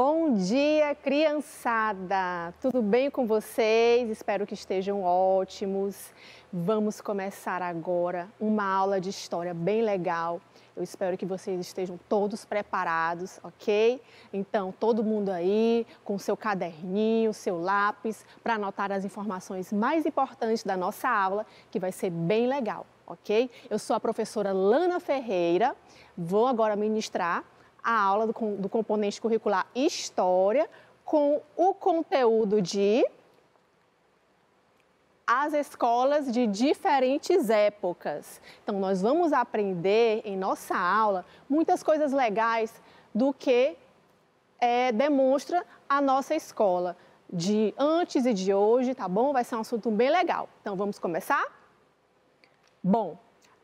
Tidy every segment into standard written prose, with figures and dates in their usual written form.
Bom dia, criançada! Tudo bem com vocês? Espero que estejam ótimos. Vamos começar agora uma aula de história bem legal. Eu espero que vocês estejam todos preparados, ok? Então, todo mundo aí com seu caderninho, seu lápis, para anotar as informações mais importantes da nossa aula, que vai ser bem legal, ok? Eu sou a professora Lana Ferreira, vou agora ministrar a aula do componente curricular História com o conteúdo de as escolas de diferentes épocas. Então, nós vamos aprender em nossa aula muitas coisas legais do que demonstra a nossa escola de antes e de hoje, tá bom? Vai ser um assunto bem legal. Então, vamos começar? Bom,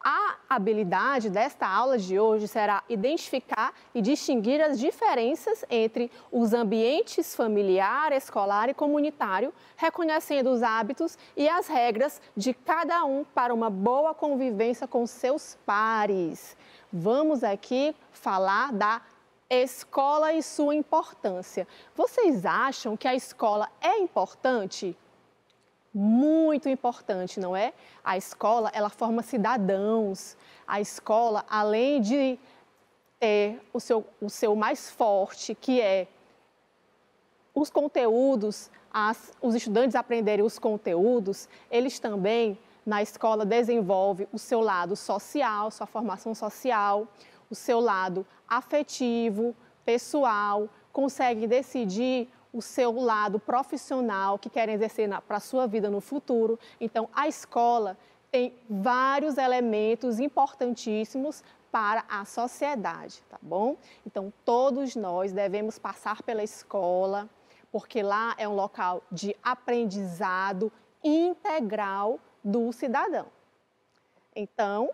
a habilidade desta aula de hoje será identificar e distinguir as diferenças entre os ambientes familiar, escolar e comunitário, reconhecendo os hábitos e as regras de cada um para uma boa convivência com seus pares. Vamos aqui falar da escola e sua importância. Vocês acham que a escola é importante? Muito importante, não é? A escola, ela forma cidadãos. A escola, além de ter o seu mais forte, que é os conteúdos, os estudantes aprenderem os conteúdos, eles também, na escola, desenvolvem o seu lado social, sua formação social, o seu lado afetivo, pessoal, conseguem decidir o seu lado profissional que querem exercer para a sua vida no futuro. Então, a escola tem vários elementos importantíssimos para a sociedade, tá bom? Então, todos nós devemos passar pela escola, porque lá é um local de aprendizado integral do cidadão. Então,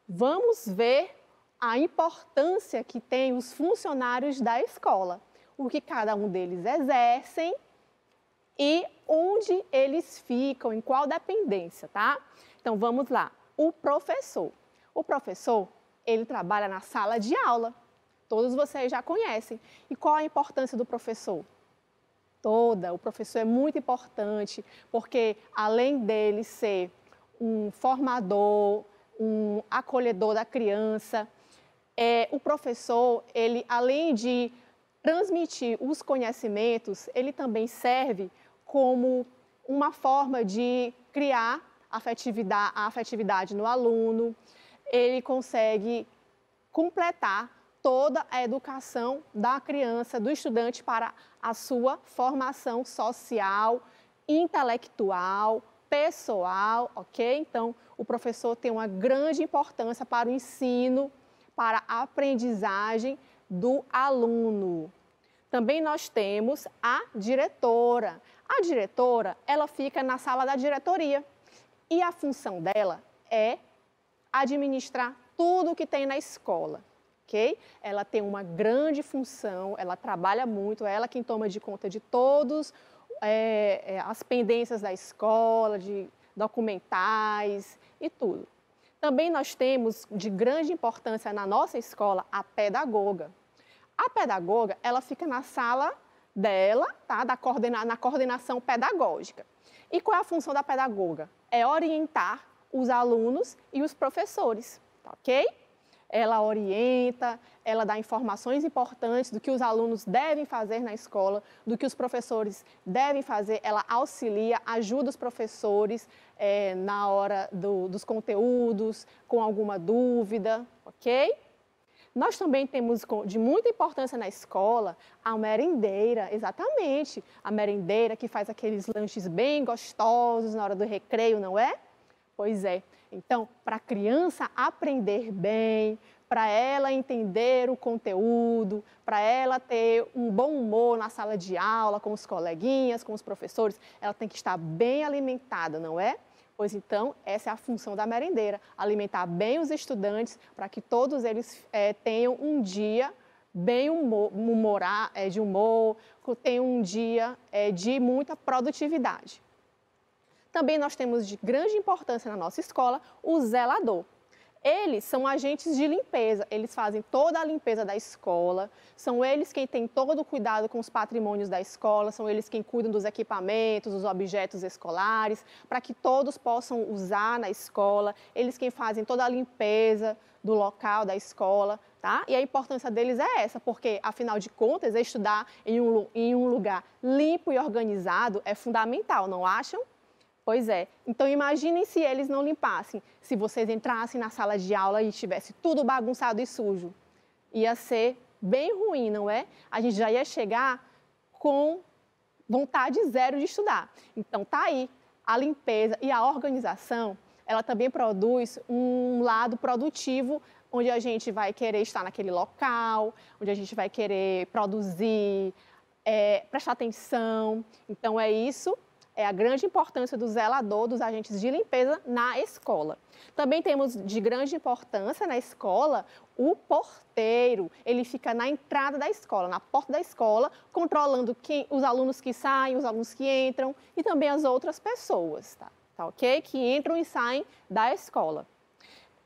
vamos ver a importância que tem os funcionários da escola, o que cada um deles exercem e onde eles ficam, em qual dependência, tá? Então, vamos lá. O professor. O professor, ele trabalha na sala de aula. Todos vocês já conhecem. E qual a importância do professor? Toda. O professor é muito importante, porque além dele ser um formador, um acolhedor da criança, o professor, ele, além de transmitir os conhecimentos, ele também serve como uma forma de criar a afetividade no aluno, ele consegue completar toda a educação da criança, do estudante para a sua formação social, intelectual, pessoal, ok? Então, o professor tem uma grande importância para o ensino, para a aprendizagem do aluno. Também nós temos a diretora. A diretora, ela fica na sala da diretoria e a função dela é administrar tudo o que tem na escola, ok? Ela tem uma grande função, ela trabalha muito, é ela quem toma de conta de todos as pendências da escola, de documentais e tudo. Também nós temos de grande importância na nossa escola a pedagoga. A pedagoga, ela fica na sala dela, tá? Na coordenação pedagógica. E qual é a função da pedagoga? É orientar os alunos e os professores, tá ok? Ela orienta, ela dá informações importantes do que os alunos devem fazer na escola, do que os professores devem fazer, ela auxilia, ajuda os professores na hora dos conteúdos, com alguma dúvida, ok? Nós também temos de muita importância na escola a merendeira, exatamente, a merendeira que faz aqueles lanches bem gostosos na hora do recreio, não é? Pois é. Então, para a criança aprender bem, para ela entender o conteúdo, para ela ter um bom humor na sala de aula, com os coleguinhas, com os professores, ela tem que estar bem alimentada, não é? Pois então, essa é a função da merendeira, alimentar bem os estudantes para que todos eles tenham um dia bem de humor, tenham um dia de muita produtividade. Também nós temos de grande importância na nossa escola o zelador. Eles são agentes de limpeza, eles fazem toda a limpeza da escola, são eles quem têm todo o cuidado com os patrimônios da escola, são eles quem cuidam dos equipamentos, dos objetos escolares, para que todos possam usar na escola, eles quem fazem toda a limpeza do local da escola, tá? E a importância deles é essa, porque, afinal de contas, estudar em um lugar limpo e organizado é fundamental, não acham? Pois é. Então, imaginem se eles não limpassem. Se vocês entrassem na sala de aula e tivesse tudo bagunçado e sujo. Ia ser bem ruim, não é? A gente já ia chegar com vontade zero de estudar. Então, tá aí. A limpeza e a organização, ela também produz um lado produtivo, onde a gente vai querer estar naquele local, onde a gente vai querer produzir, prestar atenção. Então, é isso. É a grande importância do zelador, dos agentes de limpeza na escola. Também temos de grande importância na escola o porteiro. Ele fica na entrada da escola, na porta da escola, controlando os alunos que saem, os alunos que entram e também as outras pessoas, tá ok? Que entram e saem da escola.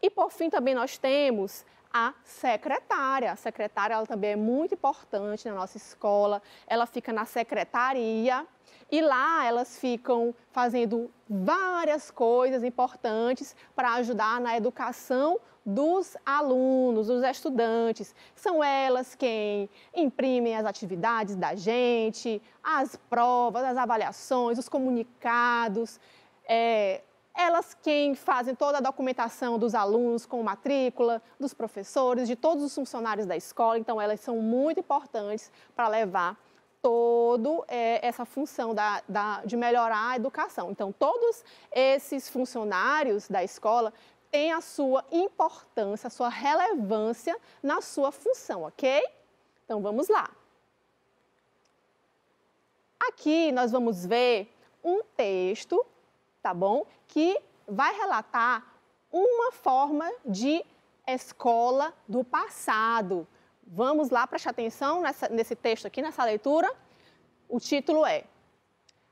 E por fim também nós temos a secretária. A secretária ela também é muito importante na nossa escola. Ela fica na secretaria. E lá elas ficam fazendo várias coisas importantes para ajudar na educação dos alunos, dos estudantes. São elas quem imprimem as atividades da gente, as provas, as avaliações, os comunicados. Elas quem fazem toda a documentação dos alunos com matrícula, dos professores, de todos os funcionários da escola. Então, elas são muito importantes para levar toda essa função de melhorar a educação. Então, todos esses funcionários da escola têm a sua importância, a sua relevância na sua função, ok? Então, vamos lá. Aqui nós vamos ver um texto, tá bom? Que vai relatar uma forma de escola do passado. Vamos lá, prestar atenção nesse texto aqui, nessa leitura. O título é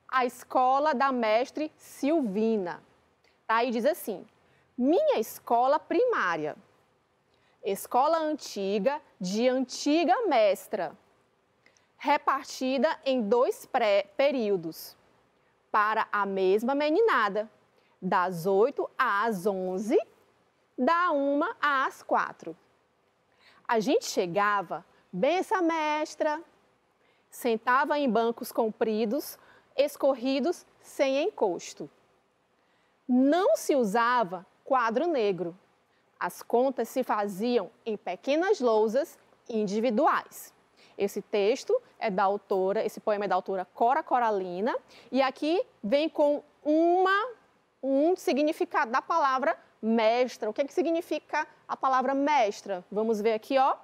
A Escola da Mestre Silvina. Tá? E diz assim, minha escola primária, escola antiga de antiga mestra, repartida em 2 períodos, para a mesma meninada, das 8 às 11, da 1 às 4. A gente chegava, benção mestra, sentava em bancos compridos, escorridos, sem encosto. Não se usava quadro negro. As contas se faziam em pequenas lousas individuais. Esse texto é da autora, esse poema é da autora Cora Coralina, e aqui vem com um significado da palavra mestra. O que significa a palavra mestra? Vamos ver aqui, ó.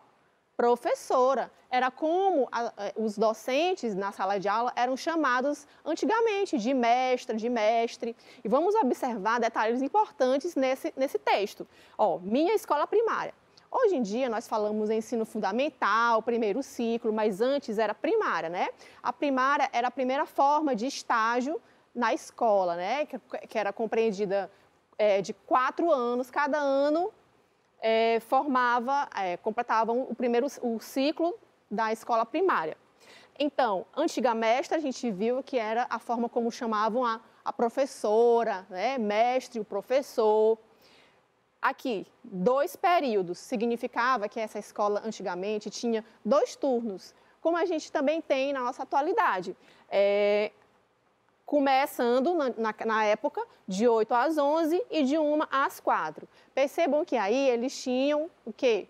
Professora. Era como os docentes na sala de aula eram chamados antigamente de mestra, de mestre. E vamos observar detalhes importantes nesse texto. Ó, minha escola primária. Hoje em dia nós falamos em ensino fundamental, primeiro ciclo, mas antes era primária, né? A primária era a primeira forma de estágio na escola, né? Que era compreendida de 4 anos, cada ano completavam o ciclo da escola primária. Então, antiga mestra, a gente viu que era a forma como chamavam a professora, né? Mestre, o professor. Aqui, 2 períodos, significava que essa escola antigamente tinha 2 turnos, como a gente também tem na nossa atualidade. Começando na época de 8 às 11 e de 1 às 4. Percebam que aí eles tinham o quê?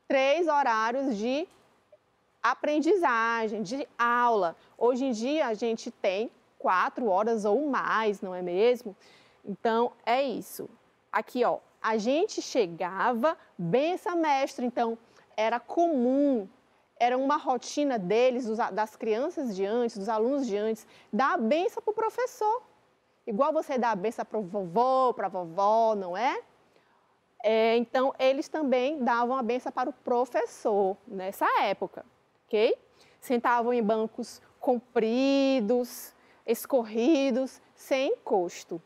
3 horários de aprendizagem, de aula. Hoje em dia a gente tem 4 horas ou mais, não é mesmo? Então, é isso. Aqui, ó, a gente chegava, benção mestre, então era comum, era uma rotina deles, das crianças de antes, dos alunos de antes, dar a benção para o professor. Igual você dá a benção para o vovô, para a vovó, não é? Então, eles também davam a benção para o professor nessa época, ok? Sentavam em bancos compridos, escorridos, sem encosto.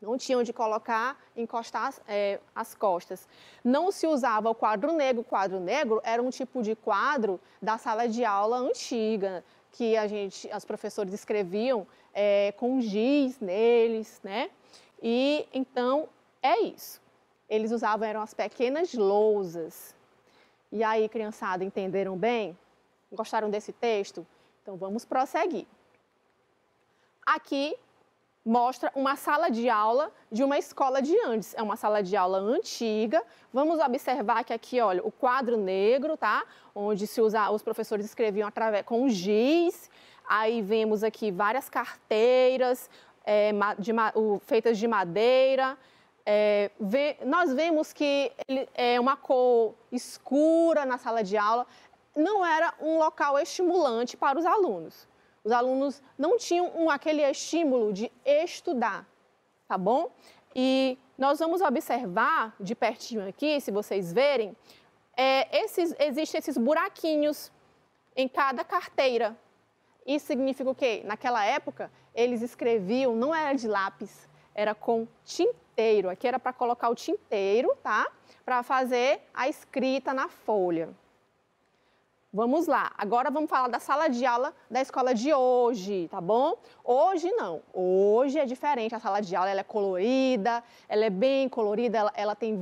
Não tinha onde colocar, encostar as costas. Não se usava o quadro negro. O quadro negro era um tipo de quadro da sala de aula antiga, que as professores escreviam com giz neles, né? E então é isso. Eles usavam, eram as pequenas lousas. E aí, criançada, entenderam bem? Gostaram desse texto? Então vamos prosseguir. Aqui mostra uma sala de aula de uma escola de antes. É uma sala de aula antiga. Vamos observar que aqui, olha, o quadro negro, tá? Onde os professores escreviam com giz. Aí vemos aqui várias carteiras feitas de madeira. Nós vemos que é uma cor escura na sala de aula. Não era um local estimulante para os alunos. Os alunos não tinham aquele estímulo de estudar, tá bom? E nós vamos observar de pertinho aqui, se vocês verem, existem esses buraquinhos em cada carteira. Isso significa o quê? Naquela época, eles escreviam, não era de lápis, era com tinteiro. Aqui era para colocar o tinteiro, tá? Para fazer a escrita na folha. Vamos lá, agora vamos falar da sala de aula da escola de hoje, tá bom? Hoje não, hoje é diferente, a sala de aula ela é colorida, ela é bem colorida, ela tem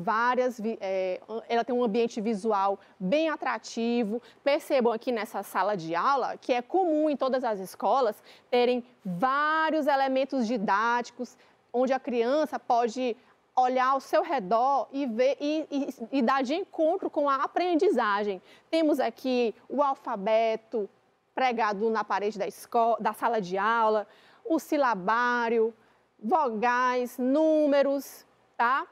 ela tem um ambiente visual bem atrativo. Percebam aqui nessa sala de aula que é comum em todas as escolas terem vários elementos didáticos, onde a criança pode olhar ao seu redor e ver e dar de encontro com a aprendizagem. Temos aqui o alfabeto pregado na parede da sala de aula, o silabário, vogais, números, tá?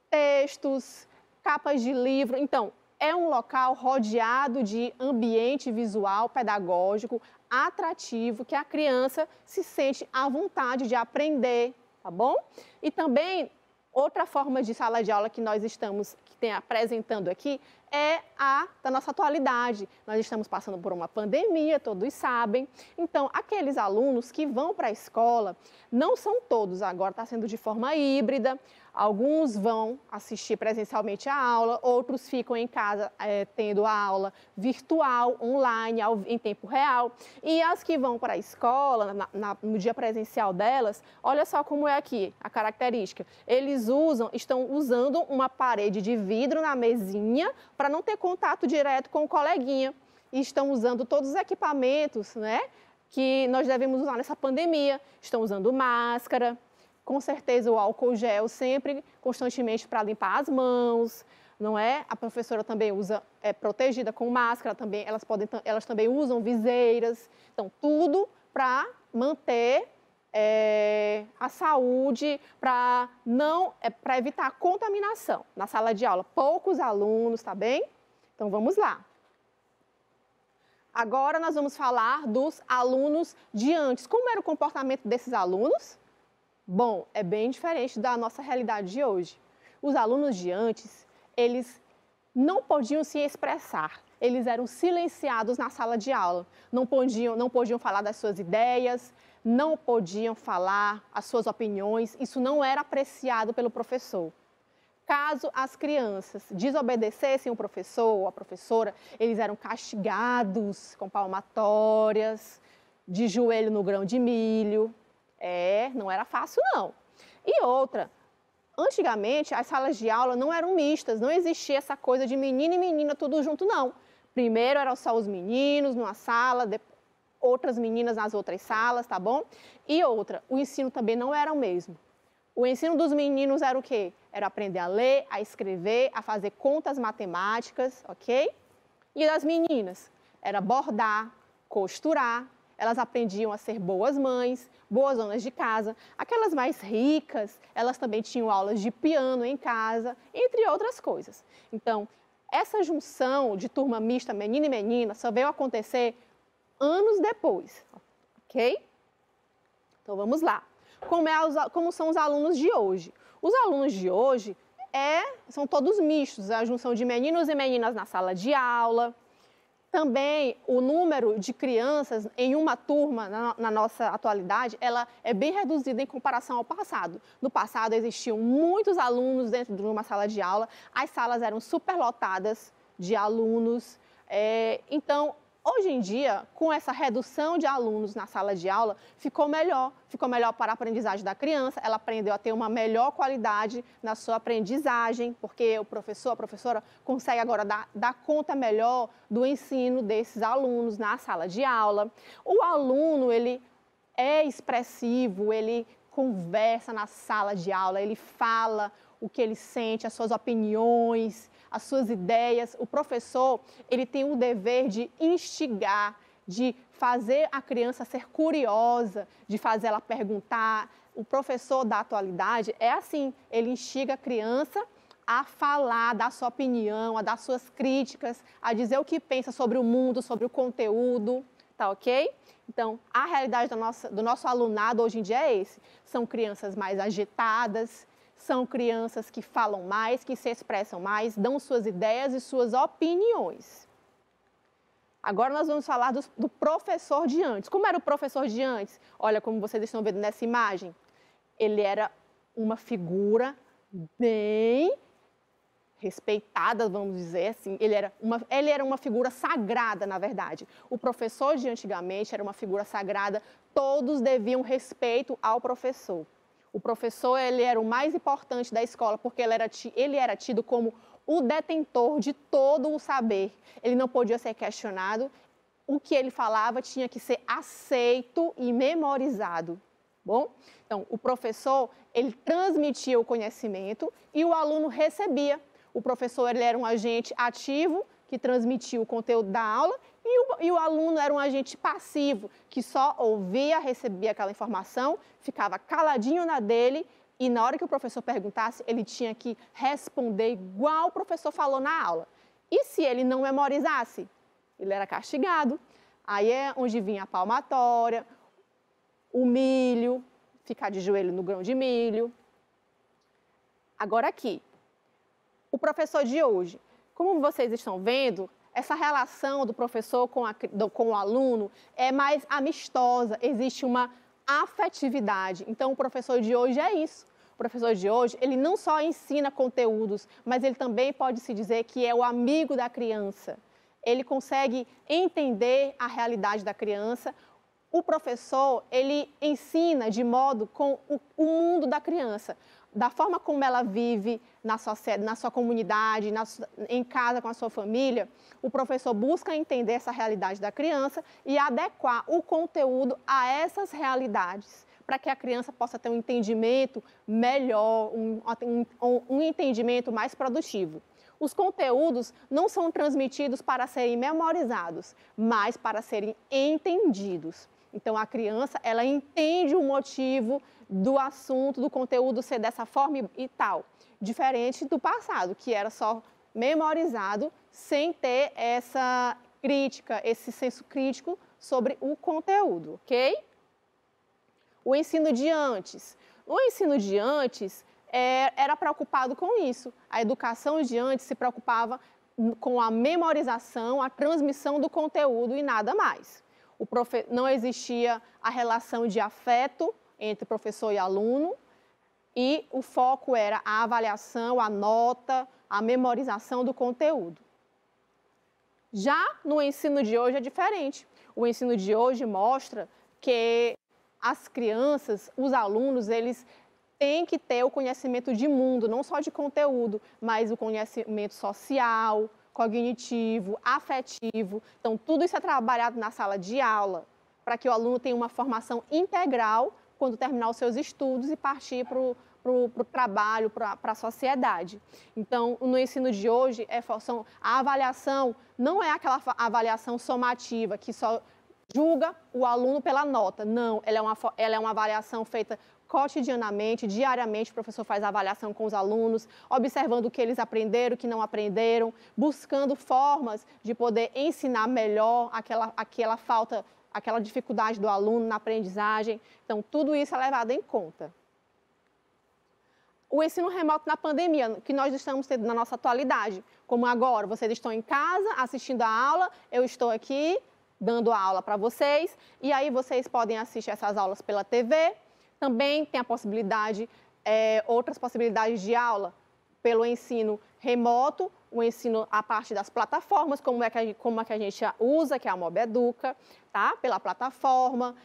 Textos, capas de livro. Então, é um local rodeado de ambiente visual pedagógico atrativo, que a criança se sente à vontade de aprender, tá bom? E também outra forma de sala de aula que nós estamos apresentando aqui é a da nossa atualidade. Nós estamos passando por uma pandemia, todos sabem. Então, aqueles alunos que vão para a escola, não são todos, agora está sendo de forma híbrida. Alguns vão assistir presencialmente a aula, outros ficam em casa tendo a aula virtual, online, em tempo real. E as que vão para a escola, no dia presencial delas, olha só como é aqui a característica. Eles estão usando uma parede de vidro na mesinha para não ter contato direto com o coleguinha. E estão usando todos os equipamentos, né, que nós devemos usar nessa pandemia. Estão usando máscara, com certeza o álcool gel sempre, constantemente para limpar as mãos, não é? A professora também é protegida com máscara, também, elas também usam viseiras. Então, tudo para manter a saúde, para evitar a contaminação na sala de aula. Poucos alunos, tá bem? Então, vamos lá. Agora, nós vamos falar dos alunos de antes. Como era o comportamento desses alunos? Bom, é bem diferente da nossa realidade de hoje. Os alunos de antes, eles não podiam se expressar, eles eram silenciados na sala de aula, não podiam falar das suas ideias, não podiam falar as suas opiniões, isso não era apreciado pelo professor. Caso as crianças desobedecessem o professor ou a professora, eles eram castigados com palmatórias, de joelho no grão de milho. Não era fácil, não. E outra, antigamente as salas de aula não eram mistas, não existia essa coisa de menino e menina tudo junto, não. Primeiro eram só os meninos numa sala, outras meninas nas outras salas, tá bom? E outra, o ensino também não era o mesmo. O ensino dos meninos era o quê? Era aprender a ler, a escrever, a fazer contas matemáticas, ok? E das meninas? Era bordar, costurar. Elas aprendiam a ser boas mães, boas donas de casa. Aquelas mais ricas, elas também tinham aulas de piano em casa, entre outras coisas. Então, essa junção de turma mista, menino e menina, só veio acontecer anos depois, ok? Então, vamos lá. Como são os alunos de hoje? Os alunos de hoje são todos mistos, a junção de meninos e meninas na sala de aula. Também o número de crianças em uma turma, na nossa atualidade, ela é bem reduzida em comparação ao passado. No passado existiam muitos alunos dentro de uma sala de aula, as salas eram superlotadas de alunos. Então, hoje em dia, com essa redução de alunos na sala de aula, ficou melhor para a aprendizagem da criança, ela aprendeu a ter uma melhor qualidade na sua aprendizagem, porque o professor, a professora consegue agora dar conta melhor do ensino desses alunos na sala de aula. O aluno, ele é expressivo, ele conversa na sala de aula, ele fala o que ele sente, as suas opiniões, as suas ideias. O professor, ele tem o dever de instigar, de fazer a criança ser curiosa, de fazer ela perguntar. O professor da atualidade é assim, ele instiga a criança a falar, a dar sua opinião, a dar suas críticas, a dizer o que pensa sobre o mundo, sobre o conteúdo, tá ok? Então, a realidade do nosso alunado hoje em dia é esse. São crianças mais agitadas, são crianças que falam mais, que se expressam mais, dão suas ideias e suas opiniões. Agora nós vamos falar do professor de antes. Como era o professor de antes? Olha, como vocês estão vendo nessa imagem, ele era uma figura bem respeitada, vamos dizer assim. Ele era uma figura sagrada, na verdade. O professor de antigamente era uma figura sagrada, todos deviam respeito ao professor. O professor, ele era o mais importante da escola, porque ele era tido como o detentor de todo o saber. Ele não podia ser questionado, o que ele falava tinha que ser aceito e memorizado. Bom? Então, o professor, ele transmitia o conhecimento e o aluno recebia. O professor, ele era um agente ativo, que transmitia o conteúdo da aula, e o aluno era um agente passivo, que só ouvia, recebia aquela informação, ficava caladinho na dele, e na hora que o professor perguntasse, ele tinha que responder igual o professor falou na aula. E se ele não memorizasse? Ele era castigado. Aí é onde vinha a palmatória, o milho, ficar de joelho no grão de milho. Agora aqui, o professor de hoje. Como vocês estão vendo, essa relação do professor com o aluno é mais amistosa, existe uma afetividade. Então, o professor de hoje é isso. O professor de hoje, ele não só ensina conteúdos, mas ele também pode se dizer que é o amigo da criança. Ele consegue entender a realidade da criança. O professor, ele ensina de modo com o mundo da criança, da forma como ela vive na sua comunidade, em casa com a sua família. O professor busca entender essa realidade da criança e adequar o conteúdo a essas realidades, para que a criança possa ter um entendimento melhor, um entendimento mais produtivo. Os conteúdos não são transmitidos para serem memorizados, mas para serem entendidos. Então, a criança, ela entende o motivo do assunto, do conteúdo ser dessa forma e tal. Diferente do passado, que era só memorizado, sem ter essa crítica, esse senso crítico sobre o conteúdo, ok? O ensino de antes. O ensino de antes era preocupado com isso. A educação de antes se preocupava com a memorização, a transmissão do conteúdo e nada mais. Não existia a relação de afeto entre professor e aluno, e o foco era a avaliação, a nota, a memorização do conteúdo. Já no ensino de hoje é diferente. O ensino de hoje mostra que as crianças, os alunos, eles têm que ter o conhecimento de mundo, não só de conteúdo, mas o conhecimento social, cognitivo, afetivo. Então, tudo isso é trabalhado na sala de aula, para que o aluno tenha uma formação integral quando terminar os seus estudos e partir para o trabalho, para a sociedade. Então, no ensino de hoje, a avaliação não é aquela avaliação somativa, que só julga o aluno pela nota. Não, ela é uma avaliação feita cotidianamente, diariamente, o professor faz a avaliação com os alunos, observando o que eles aprenderam, o que não aprenderam, buscando formas de poder ensinar melhor aquela dificuldade do aluno na aprendizagem. Então, tudo isso é levado em conta. o ensino remoto na pandemia, que nós estamos tendo na nossa atualidade. Como agora, vocês estão em casa assistindo a aula, eu estou aqui dando a aula para vocês, e aí vocês podem assistir essas aulas pela TV. Também tem a possibilidade, outras possibilidades de aula pelo ensino remoto, o ensino a partir das plataformas, como é que a gente usa, que é a Mobeduca, tá? Pela plataforma.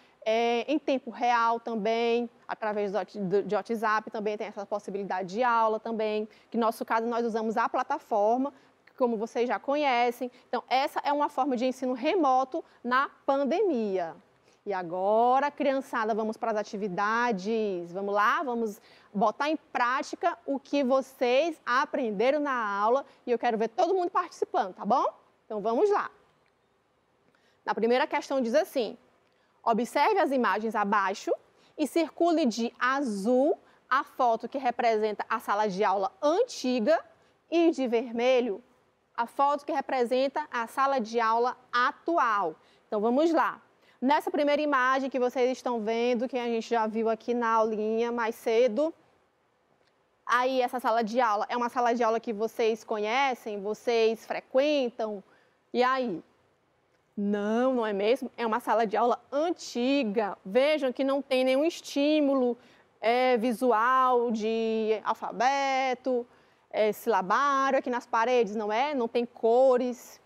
Em tempo real também, através de WhatsApp, também tem essa possibilidade de aula também, que no nosso caso nós usamos a plataforma, como vocês já conhecem. Então, essa é uma forma de ensino remoto na pandemia. E agora, criançada, vamos para as atividades. Vamos lá, vamos botar em prática o que vocês aprenderam na aula e eu quero ver todo mundo participando, tá bom? Então, vamos lá. Na primeira questão diz assim: observe as imagens abaixo e circule de azul a foto que representa a sala de aula antiga e de vermelho a foto que representa a sala de aula atual. Então, vamos lá. Nessa primeira imagem que vocês estão vendo, que a gente já viu aqui na aulinha mais cedo, aí essa sala de aula é uma sala de aula que vocês conhecem, vocês frequentam, e aí? Não, não é mesmo? É uma sala de aula antiga. Vejam que não tem nenhum estímulo visual de alfabeto, silabário aqui nas paredes, não é? Não tem cores.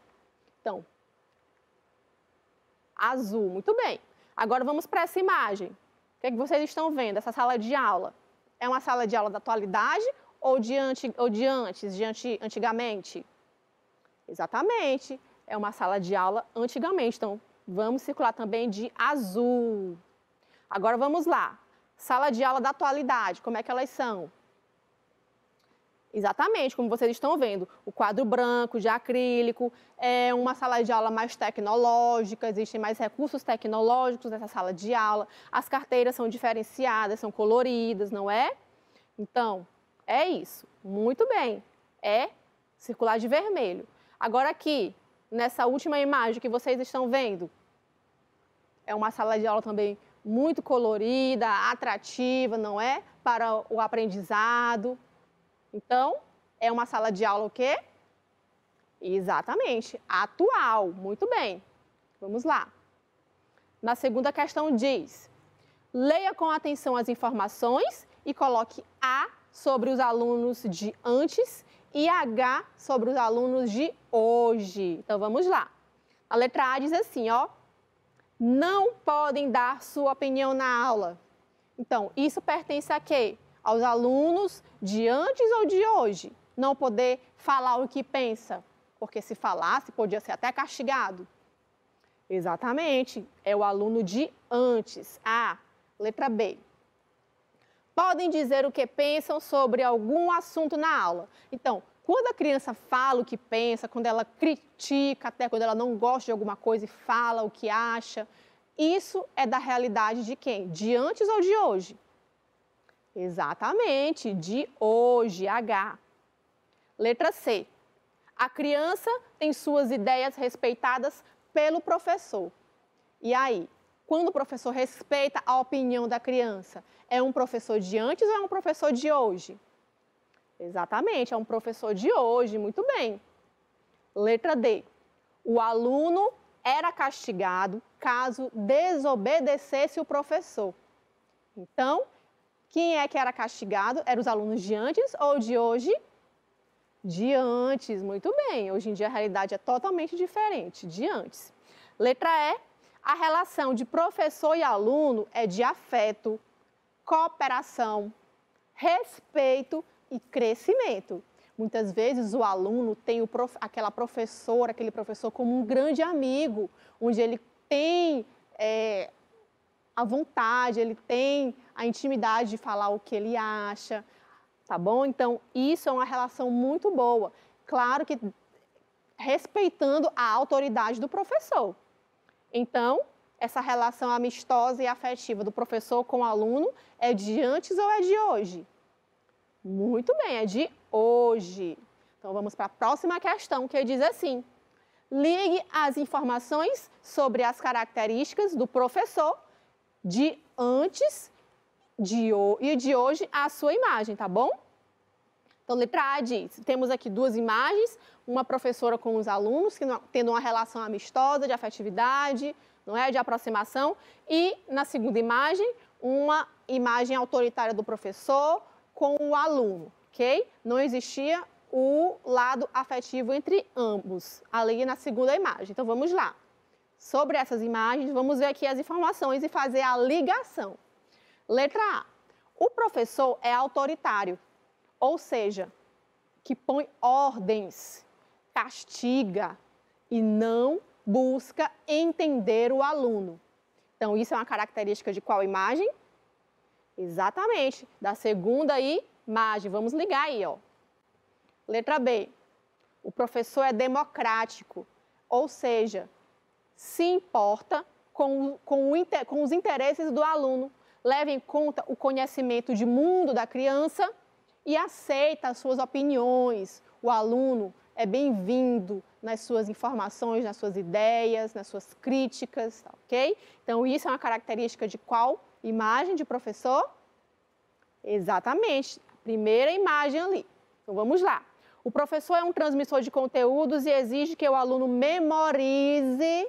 Então, azul, muito bem. Agora vamos para essa imagem. O que é que vocês estão vendo? Essa sala de aula. É uma sala de aula da atualidade ou de antigamente? Exatamente. É uma sala de aula antigamente. Então, vamos circular também de azul. Agora vamos lá. Sala de aula da atualidade, como é que elas são? Exatamente, como vocês estão vendo, o quadro branco de acrílico, é uma sala de aula mais tecnológica, existem mais recursos tecnológicos nessa sala de aula, as carteiras são diferenciadas, são coloridas, não é? Então, é isso, muito bem, é circular de vermelho. Agora aqui, nessa última imagem que vocês estão vendo, é uma sala de aula também muito colorida, atrativa, não é? Para o aprendizado. Então, é uma sala de aula o quê? Exatamente, atual. Muito bem. Vamos lá. Na segunda questão diz: leia com atenção as informações e coloque A sobre os alunos de antes e H sobre os alunos de hoje. Então, vamos lá. A letra A diz assim, ó: não podem dar sua opinião na aula. Então, isso pertence a quê? Aos alunos de antes ou de hoje. Não poder falar o que pensa, porque se falasse, podia ser até castigado. Exatamente, é o aluno de antes. A, letra B. Podem dizer o que pensam sobre algum assunto na aula. Então, quando a criança fala o que pensa, quando ela critica, até quando ela não gosta de alguma coisa e fala o que acha, isso é da realidade de quem? De antes ou de hoje? Exatamente, de hoje, H. Letra C. A criança tem suas ideias respeitadas pelo professor. E aí, quando o professor respeita a opinião da criança, é um professor de antes ou é um professor de hoje? Exatamente, é um professor de hoje, muito bem. Letra D. O aluno era castigado caso desobedecesse o professor. Então, quem é que era castigado? Eram os alunos de antes ou de hoje? De antes, muito bem. Hoje em dia a realidade é totalmente diferente, de antes. Letra E, a relação de professor e aluno é de afeto, cooperação, respeito e crescimento. Muitas vezes o aluno tem aquela professora, aquele professor como um grande amigo, onde ele tem a vontade, ele tem a intimidade de falar o que ele acha, tá bom? Então, isso é uma relação muito boa. Claro que respeitando a autoridade do professor. Então, essa relação amistosa e afetiva do professor com o aluno é de antes ou é de hoje? Muito bem, é de hoje. Então, vamos para a próxima questão, que diz assim: ligue as informações sobre as características do professor de antes e de hoje à sua imagem, tá bom? Então, letra A diz, temos aqui duas imagens, uma professora com os alunos, tendo uma relação amistosa, de afetividade, não é, de aproximação, e na segunda imagem, uma imagem autoritária do professor com o aluno, ok? Não existia o lado afetivo entre ambos, ali na segunda imagem. Então, vamos lá. Sobre essas imagens, vamos ver aqui as informações e fazer a ligação. Letra A. O professor é autoritário, ou seja, que põe ordens, castiga e não busca entender o aluno. Então, isso é uma característica de qual imagem? Exatamente, da segunda imagem. Vamos ligar aí, ó. Letra B. O professor é democrático, ou seja, se importa com os interesses do aluno, leva em conta o conhecimento de mundo da criança e aceita as suas opiniões. O aluno é bem-vindo nas suas informações, nas suas ideias, nas suas críticas, tá, ok? Então, isso é uma característica de qual imagem de professor? Exatamente, primeira imagem ali. Então, vamos lá. O professor é um transmissor de conteúdos e exige que o aluno memorize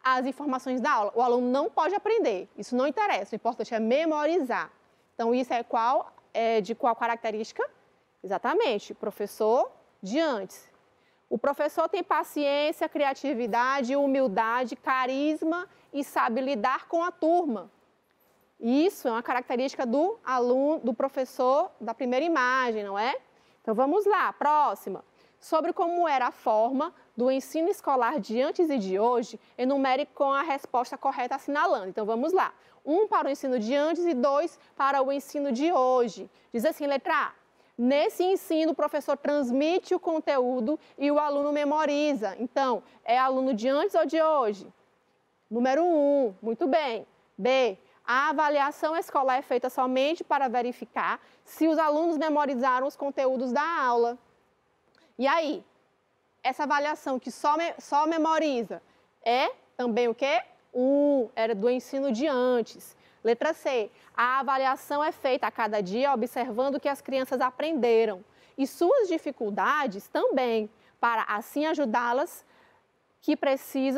as informações da aula. O aluno não pode aprender, isso não interessa, o importante é memorizar. Então, isso é de qual característica? Exatamente, professor de antes. O professor tem paciência, criatividade, humildade, carisma e sabe lidar com a turma. Isso é uma característica do aluno, do professor da primeira imagem, não é? Então, vamos lá, próxima. Sobre como era a forma do ensino escolar de antes e de hoje, enumere com a resposta correta assinalando. Então, vamos lá. 1 para o ensino de antes e 2 para o ensino de hoje. Diz assim, letra A. Nesse ensino, o professor transmite o conteúdo e o aluno memoriza. Então, é aluno de antes ou de hoje? Número 1, muito bem. B. A avaliação escolar é feita somente para verificar se os alunos memorizaram os conteúdos da aula. E aí, essa avaliação que só memoriza é também o quê? Era do ensino de antes. Letra C. A avaliação é feita a cada dia observando o que as crianças aprenderam e suas dificuldades também, para assim ajudá-las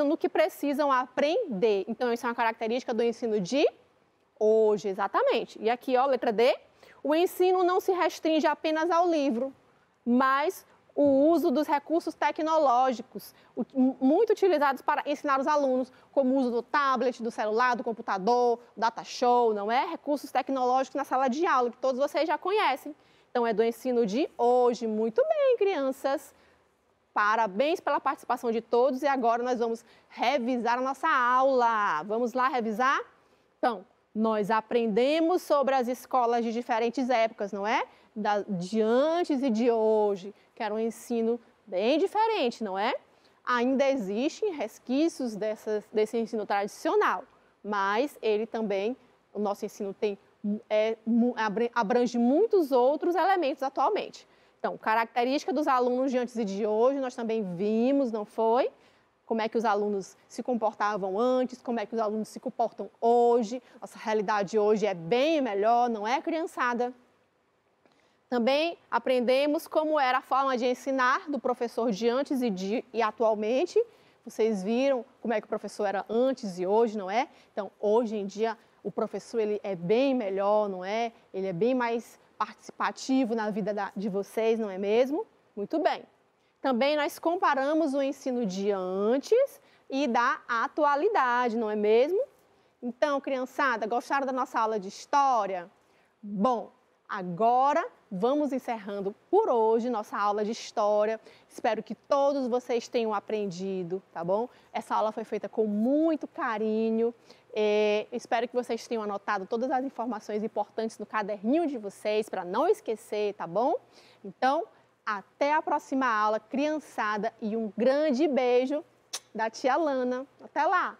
no que precisam aprender. Então, isso é uma característica do ensino de hoje, exatamente. E aqui, ó, letra D. O ensino não se restringe apenas ao livro, mas o uso dos recursos tecnológicos, muito utilizados para ensinar os alunos, como o uso do tablet, do celular, do computador, data show, não é? Recursos tecnológicos na sala de aula, que todos vocês já conhecem. Então, é do ensino de hoje. Muito bem, crianças. Parabéns pela participação de todos e agora nós vamos revisar a nossa aula. Vamos lá revisar? Então, nós aprendemos sobre as escolas de diferentes épocas, não é? De antes e de hoje, que era um ensino bem diferente, não é? Ainda existem resquícios desse ensino tradicional, mas ele também, o nosso ensino abrange muitos outros elementos atualmente. Então, característica dos alunos de antes e de hoje, nós também vimos, não foi? Como é que os alunos se comportavam antes, como é que os alunos se comportam hoje. Nossa realidade hoje é bem melhor, não é, criançada? Também aprendemos como era a forma de ensinar do professor de antes e atualmente. Vocês viram como é que o professor era antes e hoje, não é? Então, hoje em dia, o professor ele é bem melhor, não é? Ele é bem mais participativo na vida de vocês, não é mesmo? Muito bem. Também nós comparamos o ensino de antes e da atualidade, não é mesmo? Então, criançada, gostaram da nossa aula de história? Bom, agora vamos encerrando por hoje nossa aula de história. Espero que todos vocês tenham aprendido, tá bom? Essa aula foi feita com muito carinho. Espero que vocês tenham anotado todas as informações importantes no caderninho de vocês para não esquecer, tá bom? Então, até a próxima aula, criançada, e um grande beijo da tia Lana. Até lá!